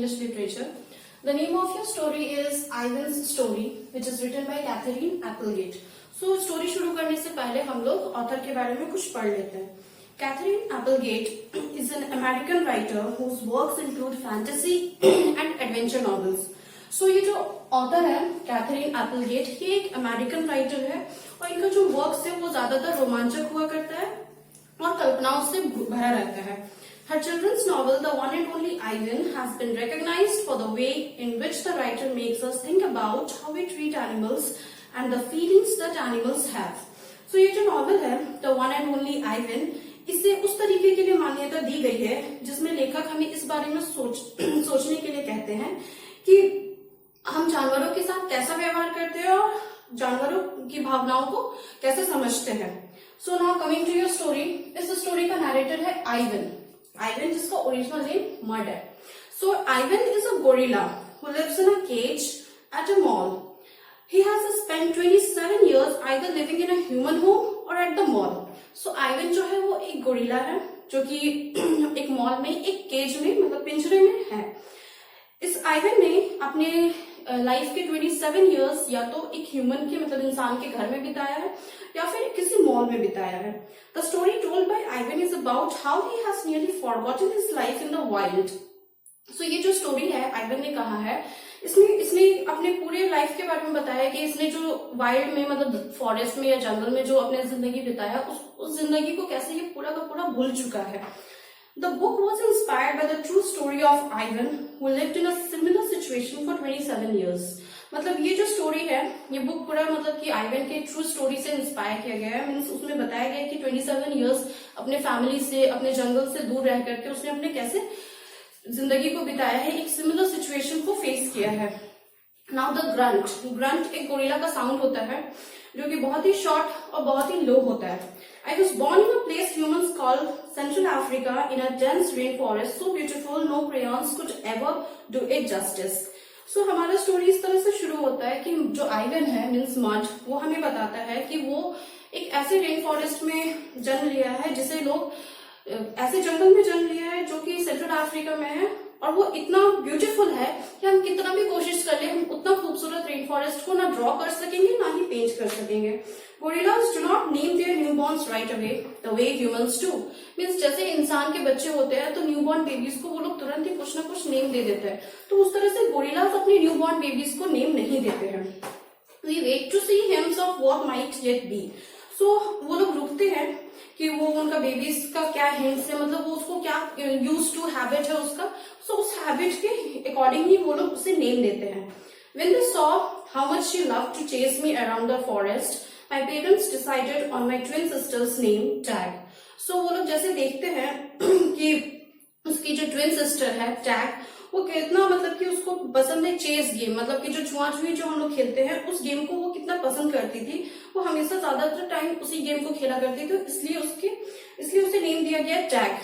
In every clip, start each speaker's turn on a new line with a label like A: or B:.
A: English literature. The name of your story is Ivan's Story, which is written by Catherine Applegate. So story शुरू करने से पहले हम लोग ऑथर के बारे में कुछ पढ़ लेते हैं. Catherine Applegate is an American writer whose works include fantasy and adventure novels. So ये जो ऑथर है कैथरीन एप्पलगेट, ये एक अमेरिकन राइटर है और इनका जो वर्क्स है वो ज्यादातर रोमांचक हुआ करता है और कल्पनाओं से भरा रहता है. Her children's novel, The One and Only Ivan, has been recognized for the way in which the writer makes us think about how we treat animals and the feelings that animals have. So ये जो novel है The One and Only Ivan, इसे उस तरीके के लिए मान्यता दी गई है जिसमें लेखक हमें इस बारे में सोचने के लिए कहते हैं कि हम जानवरों के साथ कैसा व्यवहार करते हैं और जानवरों की भावनाओं को कैसे समझते हैं. So now coming to your story. इस स्टोरी का नरेटर है आइवन. आइवन जिसका ओरिजिनल नेम मड है. So Ivan is a gorilla who lives in a cage at a mall. He has spent 27 years either living in a human home or at the mall. So Ivan जो है वो एक gorilla है जो कि एक mall में एक केज में मतलब पिंजरे में है. इस आइवन ने अपने लाइफ के 27 इयर्स या तो एक ह्यूमन के मतलब इंसान के घर में बिताया है या फिर किसी मॉल में बिताया है. The story told by Ivan is about how he has nearly forgotten his life in the wild. So ये जो स्टोरी है आइवन ने कहा है इसने अपने पूरे लाइफ के बारे में बताया कि इसने जो वाइल्ड में मतलब फॉरेस्ट में या जंगल में जो अपने जिंदगी बिताया उस जिंदगी को कैसे ये पूरा का पूरा भूल चुका है. The book was inspired by the true story of Ivan, who lived in a similar situation for 27 years. मतलब ये जो स्टोरी है ये बुक पूरा मतलब कि आइवन के ट्रू स्टोरी से इंस्पायर किया गया है. मीन्स उसमें बताया गया है कि 27 इयर्स अपने फैमिली से अपने जंगल से दूर रह करके उसने अपने कैसे जिंदगी को बिताया है, एक सिमिलर सिचुएशन को फेस किया है. Now the grunt. ग्रंट एक गोरिल्ला का साउंड होता है जो कि बहुत ही शॉर्ट और बहुत ही लो होता है. I was born in a place humans call Central Africa in a dense rainforest so beautiful no crayons could ever do it justice. So हमारा स्टोरी इस तरह से शुरू होता है कि जो आइवन है मीन्स मड वो हमें बताता है कि वो एक ऐसे रेन फॉरेस्ट में जन्म लिया है जिसे लोग ऐसे जंगल में जन्म लिया है जो कि सेंट्रल अफ्रीका में है और वो इतना ब्यूटीफुल है कि हम कितना भी कोशिश कर ले हम उतना खूबसूरत रेन फॉरेस्ट को ना ड्रॉ कर सकेंगे ना ही पेंट कर सकेंगे. Gorillas do not name their newborns right away the way humans do. Means जैसे इंसान के बच्चे होते हैं तो न्यूबॉर्न बेबीज को वो लोग तुरंत ही कुछ ना कुछ नेम दे देते हैं. तो उस तरह से गोरिल्लास अपने न्यूबॉर्न बेबीज को नेम नहीं देते हैं. वी वेट टू सी हिम्स of what might yet be. So वो लोग रुकते हैं कि वो उनका बेबीज का क्या हिंट्स है मतलब वो उसको क्या यूज टू हैबिट है उसका. सो उस हैबिट के अकॉर्डिंग ही वो लोग उसे नेम देते हैं. When they saw how much she loved to chase me around the forest, my parents decided on my twin sister's name, Tag. So वो लोग जैसे देखते हैं कि उसकी जो ट्विन सिस्टर है टैग वो कितना मतलब कि उसको पसंद है चेस गेम मतलब कि जो छुआ-छुई जो हम लोग खेलते हैं उस गेम को वो कितना पसंद करती थी. वो हमेशा ज्यादातर टाइम उसी गेम को खेला करती थी इसलिए उसे नेम दिया गया tag.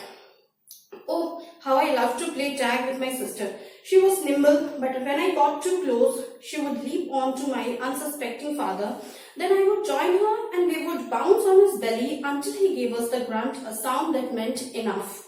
A: Oh, how I loved to play tag with my sister. She was nimble, but when I got too close, she would leap onto my unsuspecting father. Then I would join her and we would bounce on his belly until he gave us the grunt, a sound that meant enough.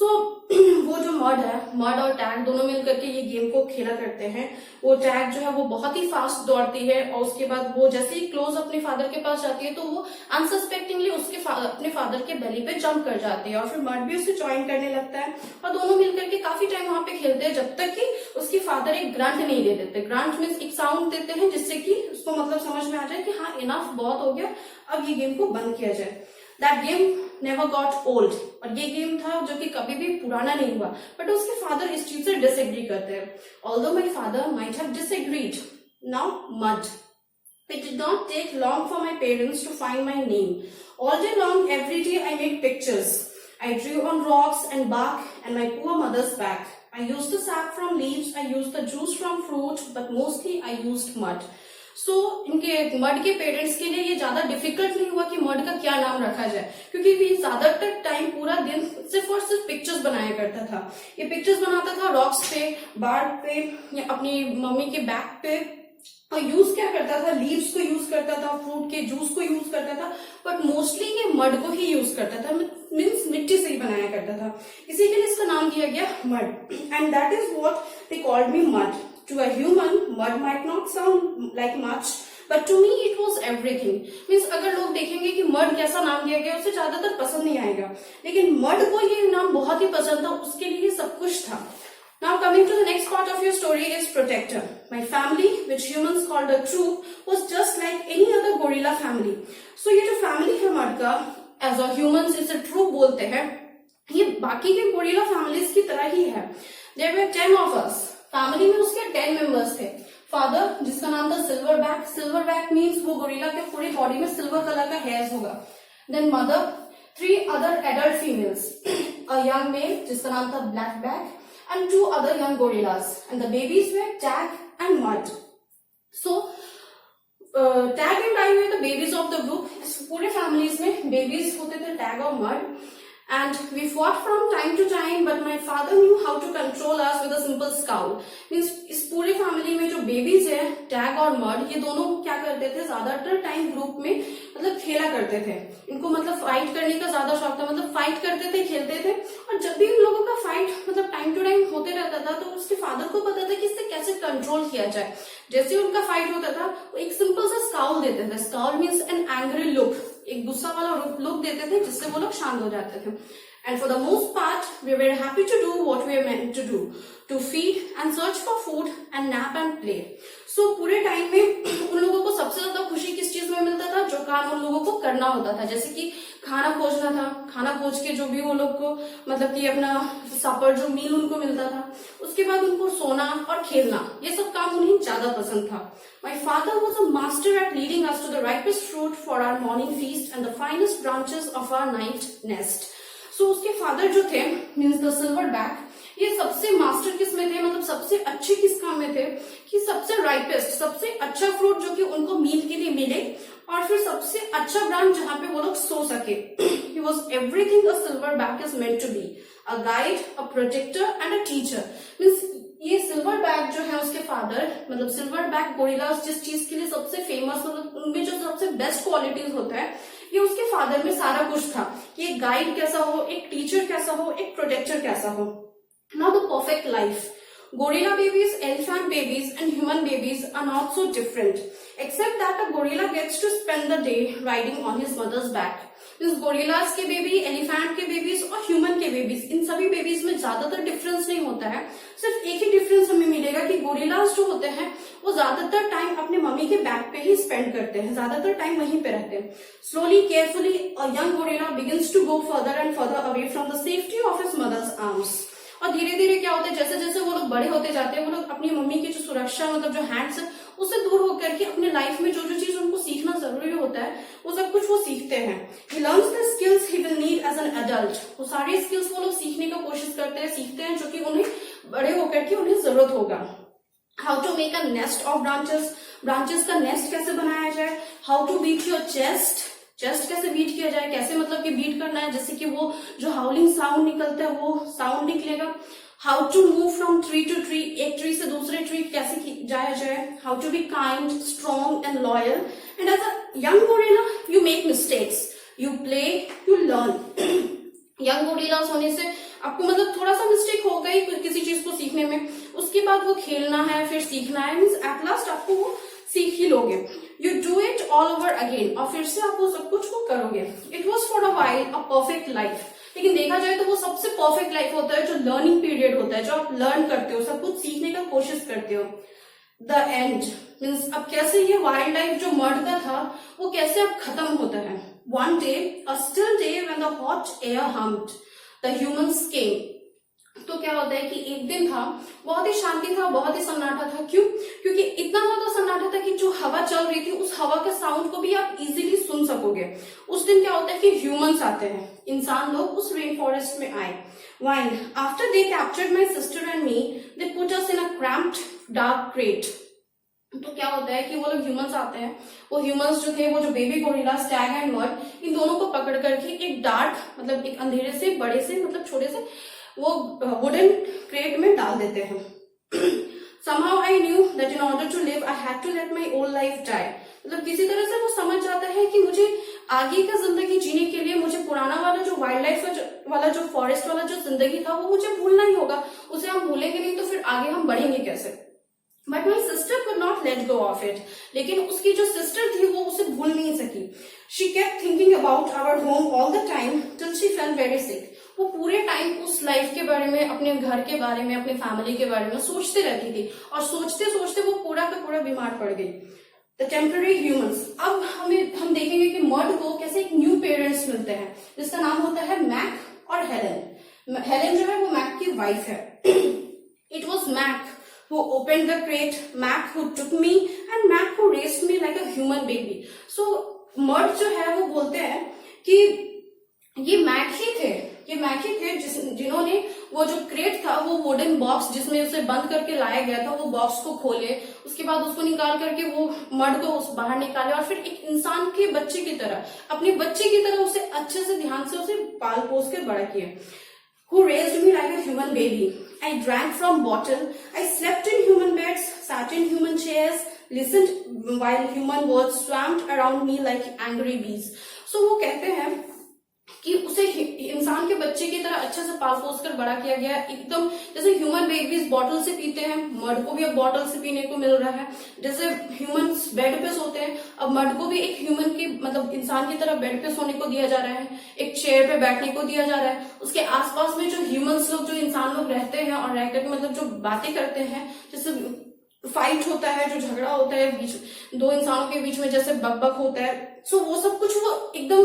A: So, वो जो mud और tag दोनों मिलकर के ये game को खेला करते हैं. वो टैग जो है वो बहुत ही फास्ट दौड़ती है और उसके बाद वो जैसे ही क्लोज अपने फादर के पास जाती है तो वो अनसस्पेक्टिंगली अपने फादर के बेली पे जंप कर जाती है और फिर मड भी उसे ज्वाइन करने लगता है और दोनों मिलकर के काफी टाइम वहां पे खेलते हैं जब तक कि उसके फादर एक ग्रंट नहीं दे देते. ग्रंट मीन्स एक साउंड देते हैं जिससे कि उसको मतलब समझ में आ जाए कि हाँ इनफ बहुत हो गया अब ये गेम को बंद किया जाए. That game never got old. और ये गेम था जो कि कभी भी पुराना नहीं हुआ. बट उसके फादर इस चीज से डिसएग्री करते हैं. Although my father might have disagreed. Now mud. It did not take long for my parents to find my name. All day long, every day I made pictures. I drew on rocks and bark and my poor mother's back. I used the sap from leaves. I used the juice from fruit. But mostly I used mud. सो इनके mud के parents के लिए ये ज्यादा difficult नहीं हुआ कि mud का क्या नाम रखा जाए क्योंकि ये ज्यादातर टाइम पूरा दिन सिर्फ और सिर्फ पिक्चर्स बनाया करता था. ये पिक्चर्स बनाता था रॉक्स पे, बार्क पे या अपनी मम्मी के बैक पे और यूज क्या करता था, लीव्स को यूज करता था, फ्रूट के जूस को यूज करता था, बट मोस्टली ये मड को ही यूज करता था, मीन्स मिट्टी से ही बनाया करता था, इसी के लिए इसका नाम दिया गया Mud. And that is what they called me Mud. To a human Mud might not sound like much, but to me it was everything. Means अगर लोग देखेंगे कि मड कैसा नाम दिया गया उसे ज्यादातर पसंद नहीं आएगा, लेकिन मड को ये नाम बहुत ही पसंद था, उसके लिए सब कुछ था। Now coming to the next part of your story is protector. My family, which humans called a troop, was just like any other gorilla family. So ये जो family है मड का, as a humans इसे troop बोलते हैं, ये बाकी के gorilla families की तरह ही है। There were 10 of us. Family में उसके 10 members थे। Father, जिसका नाम था Silverback. Silverback means वो gorilla के पूरी body में silver color का hairs होगा। Then mother, 3 other adult females. A young male जिसका नाम था Blackback, and 2 other young gorillas, and the babies were Tag and Mud. So Tag and I were the babies of the group. इस पूरे families में babies होते थे Tag और Mud, and we fought from time to time, but my father knew how to control us with a simple scowl. Means इस पूरे family में जो babies है Tag और Mud, ये दोनों क्या करते थे, ज्यादातर टाइम ग्रुप में मतलब खेला करते थे। इनको मतलब फाइट करने का ज्यादा शौक था, मतलब फाइट करते थे, खेलते थे, और जब भी इन लोगों का फाइट मतलब टाइम टू टाइम होते रहता था तो उसके फादर को पता था कि इससे कैसे कंट्रोल किया जाए। जैसे उनका फाइट होता था वो एक सिंपल सा स्काउल देते थे। Scowl means an angry look, एक गुस्सा वाला लुक देते थे जिससे वो लोग शांत हो जाते थे। And for the most part, we were happy to do what we were meant to do, to feed and search for food and nap and play. So पूरे टाइम में उन लोगों को सबसे ज्यादा खुशी किस चीज में मिलता था, जो काम उन लोगों को करना होता था, जैसे कि खाना खोजना था, खाना खोज के जो भी वो लोग को मतलब कि अपना सपर जो मील उनको मिलता था, उसके बाद उनको सोना और खेलना, ये सब काम उन्हें ज्यादा पसंद था। My father was a master at leading us to the ripest fruit for our morning feast and the finest branches of our night nest. So उसके फादर जो थे मीन्स द सिल्वरबैक, ये सबसे मास्टर किस में थे, मतलब सबसे अच्छे किस काम में थे कि सबसे राइपेस्ट, सबसे अच्छा फ्रूट जो कि उनको मील के लिए मिले, और फिर सबसे अच्छा ब्रांच जहां पे वो लोग सो सके। He was everything a silverback is meant to be, a guide, a protector and a teacher. Means ये सिल्वरबैक जो है उसके फादर, मतलब सिल्वरबैक गोरिल्लास जिस चीज के लिए सबसे फेमस, मतलब उनमें जो सबसे बेस्ट क्वालिटीज होता है, ये उसके फादर में सारा कुछ था कि एक गाइड कैसा हो, एक टीचर कैसा हो, एक प्रोटेक्टर कैसा हो। Now the perfect life. Gorilla babies, elephant babies and human babies are not so different, except that a gorilla gets to spend the day riding on his mother's back. इस gorillas के baby, elephant के babies और human के babies, इन सभी babies में ज्यादातर difference नहीं होता है। सिर्फ एक ही डिफरेंस हमें मिलेगा कि गोरिल्लास जो होते हैं वो ज्यादातर टाइम अपने मम्मी के बैक पे ही स्पेंड करते हैं, ज्यादातर टाइम वहीं पे रहते हैं। Slowly carefully a young gorilla begins to go further and further away from the safety of his mother's arms. और धीरे धीरे क्या होता है, जैसे जैसे वो लोग बड़े होते जाते हैं, वो लोग अपनी मम्मी की जो सुरक्षा, मतलब जो हैंड्स है, उससे दूर होकर के अपने लाइफ में जो जो चीज उनको सीखना जरूरी होता है वो सब कुछ वो सीखते हैं। He learns the skills he will need as an adult. वो सारे स्किल्स वो लोग सीखने का कोशिश करते हैं, सीखते हैं, जो कि उन्हें बड़े होकर के उन्हें जरूरत होगा। How to make a nest of branches, branches का नेस्ट कैसे बनाया जाए। How to beat your chest, chest कैसे बीट किया जाए, कैसे मतलब कि बीट करना है, जैसे कि वो जो हाउलिंग साउंड निकलता है वो साउंड निकलेगा। How to move from tree to tree, एक ट्री से दूसरे ट्री कैसे जाया जाए। How to be kind, strong and loyal. And as a young gorilla you make mistakes, you play, you learn. Young gorillas होने से आपको मतलब थोड़ा सा मिस्टेक होगा ही किसी चीज को सीखने में, उसके बाद वो खेलना है, फिर सीखना है, मीन्स एट लास्ट आपको वो सीख ही लोगे। You do it all over again, और फिर से आप वो सब कुछ को करोगे। It was for a while a perfect life, लेकिन देखा जाए तो वो सबसे परफेक्ट लाइफ होता है जो लर्निंग पीरियड होता है, जो आप लर्न करते हो, सब कुछ सीखने का कोशिश करते हो। द एंड मीन्स अब कैसे ये वाइल्ड लाइफ जो मर्ड का था वो कैसे अब खत्म होता है। One day, a still day when the hot air hummed, the humans came. तो क्या होता है कि एक दिन था, बहुत ही शांति था, बहुत ही सन्नाटा था। क्यों? क्योंकि इतना ज्यादा सन्नाटा था कि जो हवा चल रही थी उस हवा के साउंड को भी आप इजीली सुन सकोगे। उस दिन क्या होता है कि ह्यूमंस आते हैं, इंसान लोग उस रेन फॉरेस्ट में आए। When after they captured my sister and me, they put us in a cramped dark crate. तो क्या होता है कि वो लोग ह्यूमंस आते हैं, वो ह्यूमंस जो थे, वो जो baby gorillas Tag and Mud, इन दोनों को पकड़ करके एक डार्क, मतलब एक अंधेरे से बड़े से, मतलब छोटे से वो वुडन क्रेट में डाल देते हैं। Somehow I knew that in order to live I had to let my old life die. मतलब किसी तरह से वो समझ जाता है कि मुझे आगे का जिंदगी जीने के लिए मुझे पुराना वाला जो वाइल्ड लाइफ वाला जो फॉरेस्ट वाला जो जिंदगी था वो मुझे भूलना ही होगा. उसे हम भूलेंगे नहीं तो फिर आगे हम बढ़ेंगे कैसे. But my sister could not let go of it. लेकिन उसकी जो सिस्टर थी वो उसे भूल नहीं सकी. She kept thinking about our home all the time till she felt very sick. वो पूरे टाइम उस लाइफ के बारे में, अपने घर के बारे में, अपनी फैमिली के बारे में सोचते रहती थी और सोचते सोचते वो पूरा का पूरा बीमार पड़ गई. The temporary humans. अब हम देखेंगे कि मर्ड को कैसे एक न्यू पेरेंट्स मिलते हैं जिसका नाम होता है मैक और हेलेन. हेलेन जो है वो मैक की वाइफ है. It was Mack who opened the crate, Mac who took me and Mac who raised me like a human baby. So Mud जो है वो बोलते हैं कि ये मैक ही थे जिन्होंने वो जो क्रेट था, वो वुडन बॉक्स जिसमें उसे बंद करके लाया गया था, वो बॉक्स को खोले, उसके बाद उसको निकाल करके वो मर्ड को उस बाहर निकाले और फिर एक इंसान के बच्चे की तरह, अपने बच्चे की तरह उसे अच्छे से ध्यान से उसे पाल पोस कर बड़ा किया. Who raised me like a human baby. I drank from bottle. I slept in human beds, sat in human chairs, listened while human words swarmed around me like angry bees. So वो कहते हैं कि उसे इंसान के बच्चे की तरह अच्छे से पाल पोस कर बड़ा किया गया. एकदम जैसे ह्यूमन बेबीज बॉटल से पीते हैं, मर्ड को भी अब बॉटल से पीने को मिल रहा है. जैसे ह्यूमंस बेड पे सोते हैं, अब मर्ड को भी एक ह्यूमन की मतलब इंसान की तरह बेड पे सोने को दिया जा रहा है, एक चेयर पे बैठने को दिया जा रहा है. उसके आसपास में जो ह्यूमंस लोग, जो इंसान लोग रहते हैं और रह करके मतलब जो बातें करते हैं, जैसे फाइट होता है, जो झगड़ा होता है बीच दो इंसानों के बीच में, जैसे बकबक होता है. सो वो सब कुछ वो एकदम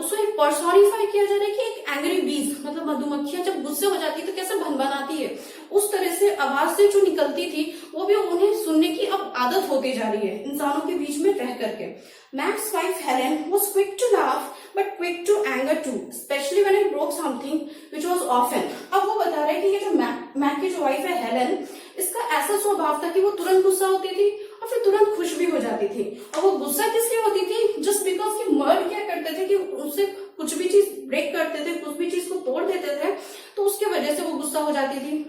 A: उसको एक पर्सोनिफाई किया जा रहा है कि एक एंग्री बीज, मतलब मधुमक्खियां जब गुस्से हो जाती है तो कैसे भनभनाती है, उस तरह से आवाज से जो निकलती थी वो भी उन्हें सुनने की अब आदत होती जा रही है इंसानों के बीच में रह करके. Mac's wife Helen was quick to laugh but quick to anger too, especially when I broke something which was often. अब वो बता रहे हैं कि ये जो मैक की जो वाइफ है हेलन, इसका ऐसा स्वभाव था कि वो तुरंत गुस्सा होती थी और फिर तुरंत खुश भी हो जाती थी. और वो गुस्सा किस लिए होती थी? जस्ट बिकॉज कि मर्ड क्या करते थे कि उससे कुछ भी चीज ब्रेक करते थे, कुछ भी चीज को तोड़ देते थे, तो उसके वजह से वो गुस्सा हो जाती थी.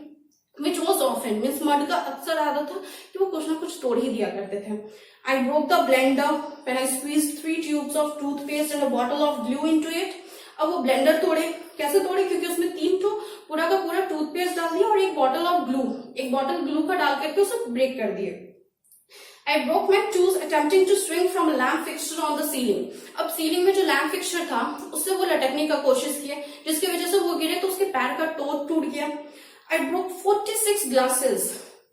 A: Which was often, means Mud का अक्सर आदत था कि वो कुछ ना कुछ तोड़ ही दिया करते थे. I broke the blender when I squeezed 3 tubes of toothpaste and a bottle of glue into it. अब वो ब्लेंडर तोड़े, कैसे तोड़े? क्योंकि उसमें 3 तो पूरा का पूरा टूथपेस्ट डाल दिया और एक बॉटल ग्लू का डाल करके उसे ब्रेक कर दिए. I broke my tooth attempting to swing from a lamp fixture on the ceiling. अब सीलिंग में जो लैम्प फिक्सचर था उससे वो लटकने का कोशिश किया, जिसकी वजह से वो गिरे तो उसके पैर का टो टूट गया. I broke 46 glasses.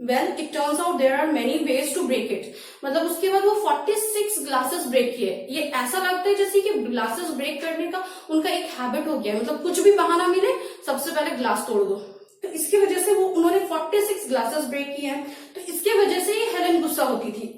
A: Well, it turns out there are many ways to break it. मतलब उसके बाद वो 46 ग्लासेस ब्रेक किए. ये ऐसा लगता है जैसे कि ग्लासेस ब्रेक करने का उनका एक हैबिट हो गया, मतलब कुछ भी बहाना मिले सबसे पहले ग्लास तोड़ दो. तो इसकी वजह से वो उन्होंने 46 ग्लासेस ब्रेक किए हैं. तो इसके वजह से हेलेन गुस्सा होती थी.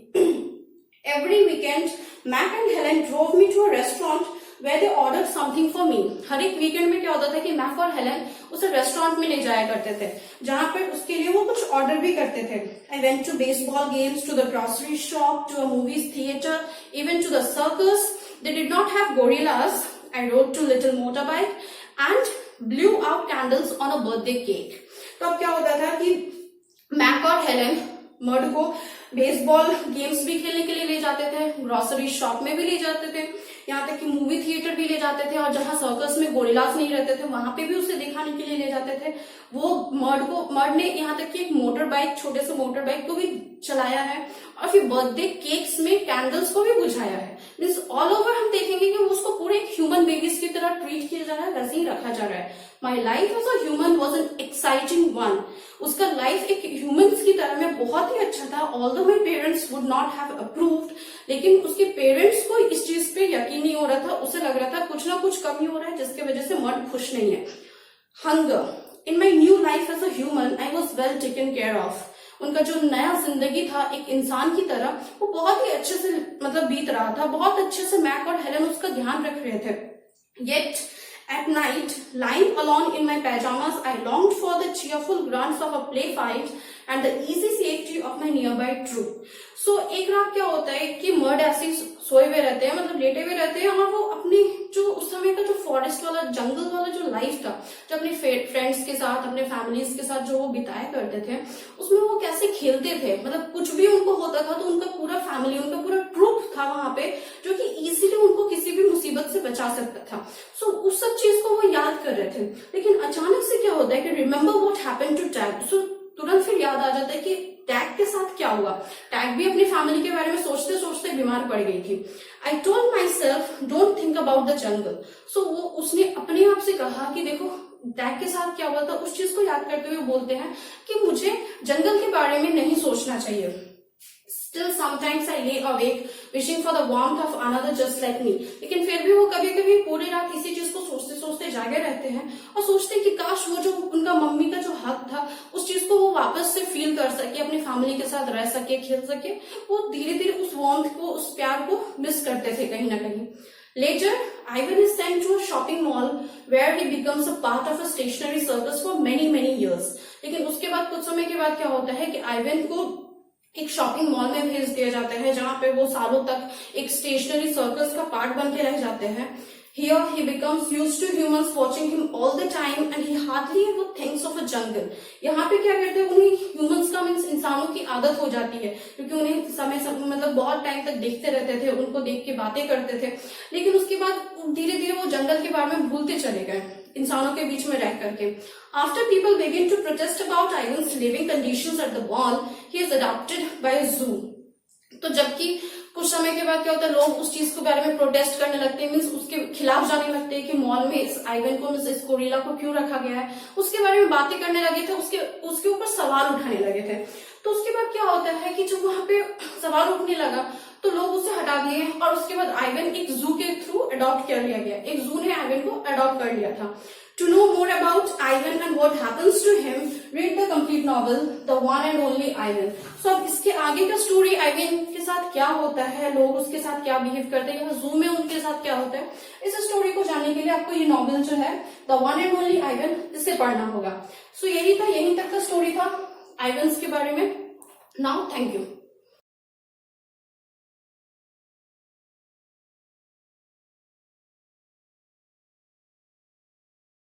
A: Every weekend, Mac and Helen drove me to a restaurant where they ordered something for me. हर एक वीकेंड में क्या होता था कि मैक और हेलेन उसे रेस्टोरेंट में ले जाया करते थे, जहां पर उसके लिए वो कुछ ऑर्डर भी करते थे. I went to baseball games, to the grocery shop, to a movie theater, even to the circus. They did not have gorillas. I rode to little motorbike and blew out candles on a birthday cake. तो अब क्या होता था कि Mac और Helen mud को baseball games भी खेलने के लिए ले जाते थे, ग्रोसरी शॉप में भी ले जाते थे, यहाँ तक कि मूवी थिएटर भी ले जाते थे, और जहाँ सर्कस में गोरिल्लास नहीं रहते थे वहां पे भी उसे दिखाने के लिए ले जाते थे. वो मर्ड ने यहाँ तक कि एक मोटर बाइक, छोटे से मोटर बाइक को भी चलाया है, और फिर बर्थडे केक्स में कैंडल्स को भी बुझाया है. मीन्स ऑल ओवर हम देखेंगे कि उसको पूरे एक ह्यूमन बेबीज की तरह ट्रीट किया जा रहा है, वैसे ही रखा जा रहा है. My life as a human was an exciting one. उसका लाइफ एक ह्यूमंस की तरह में बहुत ही अच्छा था. Although my parents would not have approved, लेकिन उसके पेरेंट्स को इस चीज पे यकीन नहीं हो रहा था. उसे लग रहा था कुछ ना कुछ कमी हो रहा है जिसकी वजह से मर्ड खुश नहीं है. Hunger. In my new life as a human I was well taken care of. उनका जो नया जिंदगी था एक इंसान की तरह, वो बहुत ही अच्छे से मतलब बीत रहा था. बहुत अच्छे से मैक और हेलेन उसका ध्यान रख रहे थे. Yet at night, lying alone in my pajamas, I longed for the cheerful grunts of a play fight and the easy safety of my nearby troop. So एक रात क्या होता है कि मर्ड ऐसे सोए हुए रहते हैं, मतलब लेटे हुए रहते हैं, और वो अपनी जो उस समय का जो फॉरेस्ट वाला, जंगल वाला जो लाइफ था, जो अपने फ्रेंड्स के साथ, अपने फैमिलीज के साथ जो वो बिताया करते थे, उसमें वो कैसे खेलते थे, मतलब कुछ भी उनको होता था तो उनका पूरा फैमिली, उनका पूरा ग्रुप था वहां पे जो कि इजीली उनको किसी भी मुसीबत से बचा सकता था। सो उस सब चीज को वो याद कर रहे थे। लेकिन अचानक से क्या होता है कि remember what happened to Tag. So तुरंत फिर याद आ जाता है कि टैग के साथ क्या हुआ। टैग भी अपनी फैमिली के बारे में सोचते सोचते बीमार पड़ गई थी। I told myself don't think about the jungle. So वो उसने अपने आप से कहा कि देखो टैग के साथ क्या हुआ था, उस चीज को याद करते हुए बोलते हैं कि मुझे जंगल के बारे में नहीं सोचना चाहिए। Still sometimes I lay awake wishing for the warmth of another just like me। लेकिन फिर भी वो कभी कभी पूरी रात इसी चीज को सोचते सोचते जागे रहते हैं और सोचते हैं कि काश वो जो उनका मम्मी का जो हक था उस चीज को वो वापस से फील कर सके, अपनी फैमिली के साथ रह सके, खेल सके। वो धीरे धीरे उस वार्मथ को, उस प्यार को मिस करते थे कहीं ना कहीं। Later, Ivan is sent to a shopping mall where he becomes a part of a stationary circus for many years। लेकिन उसके बाद कुछ समय के बाद क्या होता है कि आइवन को एक शॉपिंग मॉल में भेज दिया जाता है जहां पे वो सालों तक एक स्टेशनरी सर्कस का पार्ट बन के रह जाते हैं। Here he becomes used to humans watching him all the time and he hardly ever thinks of a jungle। यहाँ पे क्या करते हैं, उन्हें ह्यूमंस का मीन्स इंसानों की आदत हो जाती है क्योंकि उन्हें समय मतलब बहुत टाइम तक देखते रहते थे, उनको देख के बातें करते थे। लेकिन उसके बाद धीरे धीरे वो जंगल के बारे में भूलते चले गए इंसानों के बीच में रह करके। After people begin to protest about Ivan's living conditions at the mall, he is adopted by a zoo। तो जबकि कुछ समय के बाद क्या होता है, लोग उस चीज के बारे में प्रोटेस्ट करने लगते हैं, मीन्स उसके खिलाफ जाने लगते हैं कि मॉल में इस आइवन को, इस गोरिल्ला को क्यों रखा गया है, उसके बारे में बातें करने लगे थे, उसके ऊपर सवाल उठाने लगे थे। तो उसके बाद क्या होता है कि जब वहां पे सवाल उठने लगा तो लोग उसे हटा दिए और उसके बाद आइवन एक जू के थ्रू अडॉप्ट कर लिया गया। एक जू ने आइवन को अडॉप्ट कर लिया था। To know more about Ivan and what happens to him, read the complete novel, The One and Only Ivan। So अब इसके आगे का स्टोरी, आइवन के साथ क्या होता है, लोग उसके साथ क्या बिहेव करते हैं, यहाँ जू में उनके साथ क्या होता है, इस स्टोरी को जानने के लिए आपको ये नॉवल जो है the one and only Ivan, इसे पढ़ना होगा। सो यही था, यहीं तक का स्टोरी था आइवन्स के बारे में। Now thank you.